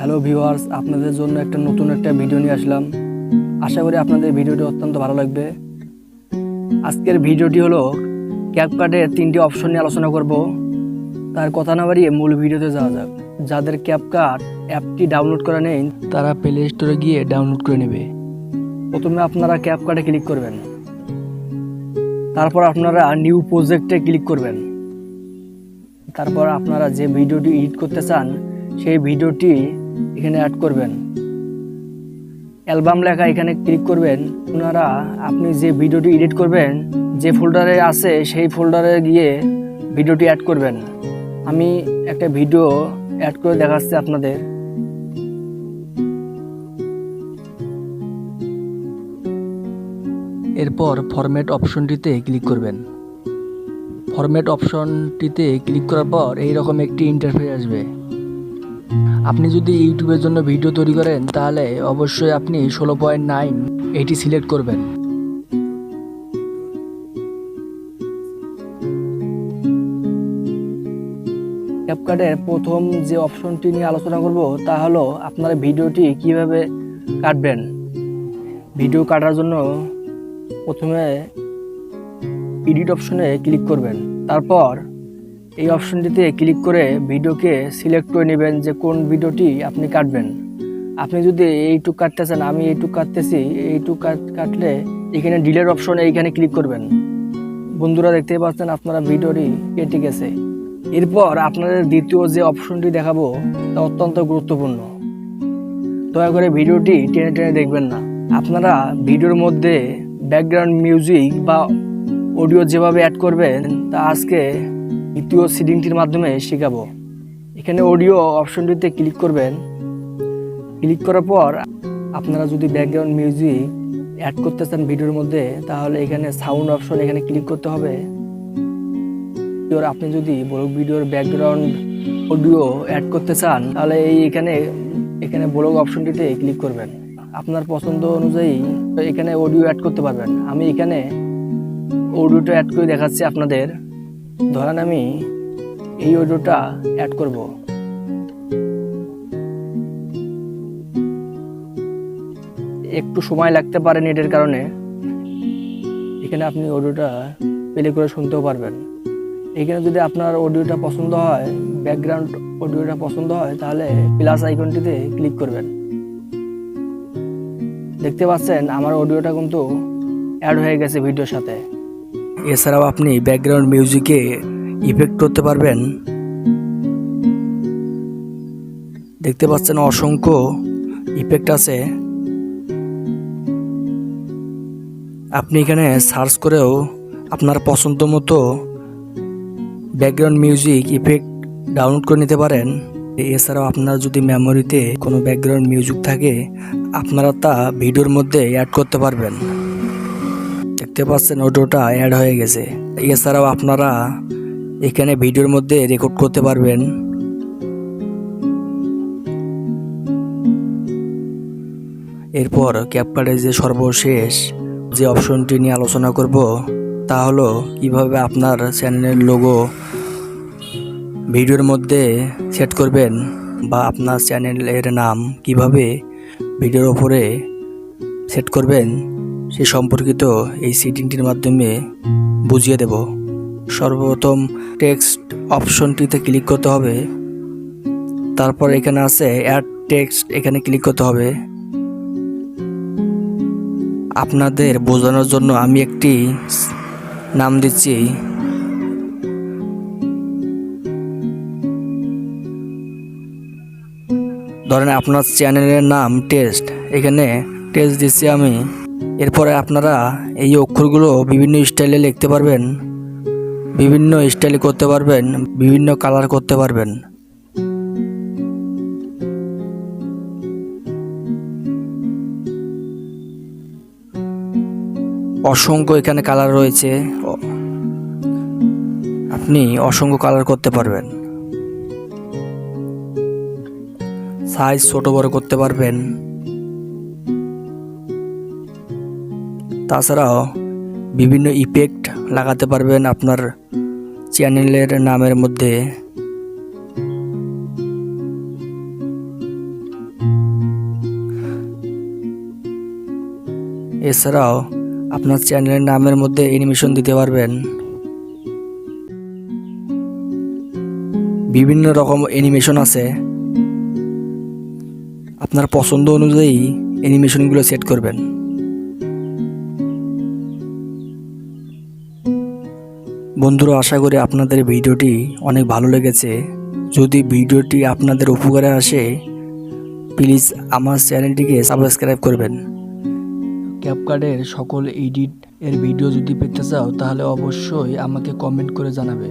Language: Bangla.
হ্যালো ভিউয়ার্স, আপনাদের জন্য নতুন একটা ভিডিও নিয়ে আসলাম। আশা করি আপনাদের ভিডিওটি অত্যন্ত ভালো লাগবে। আজকের ভিডিওটি হলো ক্যাপকাটের 3টি অপশন নিয়ে আলোচনা করব। তার কথা না বাড়িয়ে মূল ভিডিওতে যাওয়া যাক। যাদের ক্যাপকাট অ্যাপটি ডাউনলোড করা নেই তারা প্লে স্টোরে গিয়ে ডাউনলোড করে নেবে। প্রথমে আপনারা ক্যাপকাটে ক্লিক করবেন, তারপর আপনারা নিউ প্রজেক্টে ক্লিক করবেন। তারপর আপনারা যে ভিডিওটি এডিট করতে চান সেই ভিডিওটি এখানে অ্যাড করবেন। অ্যালবাম লেখা এখানে ক্লিক করবেন। আপনারা আপনি যে ভিডিওটি এডিট করবেন যে ফোল্ডারে আছে সেই ফোল্ডারে গিয়ে ভিডিওটি অ্যাড করবেন। আমি একটা ভিডিও অ্যাড করে দেখাচ্ছি আপনাদের। এরপর ফরম্যাট অপশনটিতে ক্লিক করবেন। ফরম্যাট অপশনটিতে ক্লিক করার পর এইরকম একটি ইন্টারফেস আসবে। আপনি যদি ইউটিউবের জন্য ভিডিও তৈরি করেন তাহলে অবশ্যই আপনি 16:9 এটি সিলেক্ট করবেন। ক্যাপকাটের প্রথম যে অপশনটি নিয়ে আলোচনা করব তা হলো আপনারা ভিডিওটি কিভাবে কাটবেন। ভিডিও কাটার জন্য প্রথমে এডিট অপশনে ক্লিক করবেন। তারপর এই অপশনটিতে ক্লিক করে ভিডিওকে সিলেক্ট করে নেবেন যে কোন ভিডিওটি আপনি কাটবেন। আপনি যদি এইটুক কাটতে চান, আমি এইটুক কাটতেছি, এইটুক কাটলে এখানে ডিলেট অপশনে এইখানে ক্লিক করবেন। বন্ধুরা দেখতেই পাচ্ছেন আপনারা ভিডিওটি কেটে গেছে। এরপর আপনাদের দ্বিতীয় যে অপশনটি দেখাবো তা অত্যন্ত গুরুত্বপূর্ণ। দয়া করে ভিডিওটি টেনে টেনে দেখবেন না। আপনারা ভিডিওর মধ্যে ব্যাকগ্রাউন্ড মিউজিক বা অডিও যেভাবে অ্যাড করবেন তা আজকে দ্বিতীয় সেটিংটির মাধ্যমে শেখাবো। এখানে অডিও অপশনটিতে ক্লিক করবেন। ক্লিক করার পর আপনারা যদি ব্যাকগ্রাউন্ড মিউজিক অ্যাড করতে চান ভিডিওর মধ্যে তাহলে এখানে সাউন্ড অপশন এখানে ক্লিক করতে হবে। আপনি যদি ব্লগ ভিডিওর ব্যাকগ্রাউন্ড অডিও অ্যাড করতে চান তাহলে এখানে ব্লগ অপশনটিতে ক্লিক করবেন। আপনার পছন্দ অনুযায়ী এখানে অডিও অ্যাড করতে পারবেন। আমি এখানে অডিওটা অ্যাড করে দেখাচ্ছি আপনাদের। ধরেন আমি এই অডিওটা অ্যাড করব। একটু সময় লাগতে পারে নেটের কারণে। এখানে আপনি অডিওটা প্লে করে শুনতেও পারবেন। এখানে যদি আপনার অডিওটা পছন্দ হয়, ব্যাকগ্রাউন্ড অডিওটা পছন্দ হয় তাহলে প্লাস আইকনটিতে ক্লিক করবেন। দেখতে পাচ্ছেন আমার অডিওটা কিন্তু অ্যাড হয়ে গেছে ভিডিওর সাথে। এছাড়াও আপনি ব্যাকগ্রাউন্ড মিউজিকে ইফেক্ট করতে পারবেন। দেখতে পাচ্ছেন অসংখ্য ইফেক্ট আছে। আপনি এখানে সার্চ করেও আপনার পছন্দ মতো ব্যাকগ্রাউন্ড মিউজিক ইফেক্ট ডাউনলোড করে নিতে পারেন। এছাড়াও আপনার যদি মেমোরিতে কোনো ব্যাকগ্রাউন্ড মিউজিক থাকে আপনারা তা ভিডিওর মধ্যে অ্যাড করতে পারবেন। দেখতে পাচ্ছেন অডিওটা অ্যাড হয়ে গেছে। এছাড়াও আপনারা এখানে ভিডিওর মধ্যে রেকর্ড করতে পারবেন। এরপর ক্যাপকাটের যে সর্বশেষ যে অপশনটি নিয়ে আলোচনা করব তা হলো কিভাবে আপনার চ্যানেলের লোগো ভিডিওর মধ্যে সেট করবেন বা আপনার চ্যানেলের নাম কিভাবে ভিডিওর ওপরে সেট করবেন সে সম্পর্কিত এই সেটিংটির মাধ্যমে বুঝিয়ে দেব। সর্বপ্রথম টেক্সট অপশনটিতে ক্লিক করতে হবে। তারপর এখানে আছে অ্যাড টেক্সট, এখানে ক্লিক করতে হবে। আপনাদের বোঝানোর জন্য আমি একটি নাম দিচ্ছি। ধরেন আপনার চ্যানেলের নাম টেস্ট, এখানে টেস্ট দিচ্ছি আমি। এরপরে আপনারা এই অক্ষরগুলো বিভিন্ন স্টাইলে লিখতে পারবেন, বিভিন্ন স্টাইলে করতে পারবেন, বিভিন্ন কালার করতে পারবেন। অসংখ্য এখানে কালার রয়েছে, আপনি অসংখ্য কালার করতে পারবেন। সাইজ ছোট বড় করতে পারবেন। তাছাড়াও বিভিন্ন ইফেক্ট লাগাতে পারবেন আপনার চ্যানেলের নামের মধ্যে। এছাড়াও আপনার চ্যানেলের নামের মধ্যে অ্যানিমেশন দিতে পারবেন। বিভিন্ন রকম অ্যানিমেশন আছে, আপনার পছন্দ অনুযায়ী অ্যানিমেশনগুলো সেট করবেন। বন্ধুরা, আশা করি আপনাদের ভিডিওটি অনেক ভালো লেগেছে। যদি ভিডিওটি আপনাদের উপকারে আসে, প্লিজ আমার চ্যানেলটিকে সাবস্ক্রাইব করবেন। ক্যাপকাটের সকল এডিট এর ভিডিও যদি পেতে চাও তাহলে অবশ্যই আমাকে কমেন্ট করে জানাবে।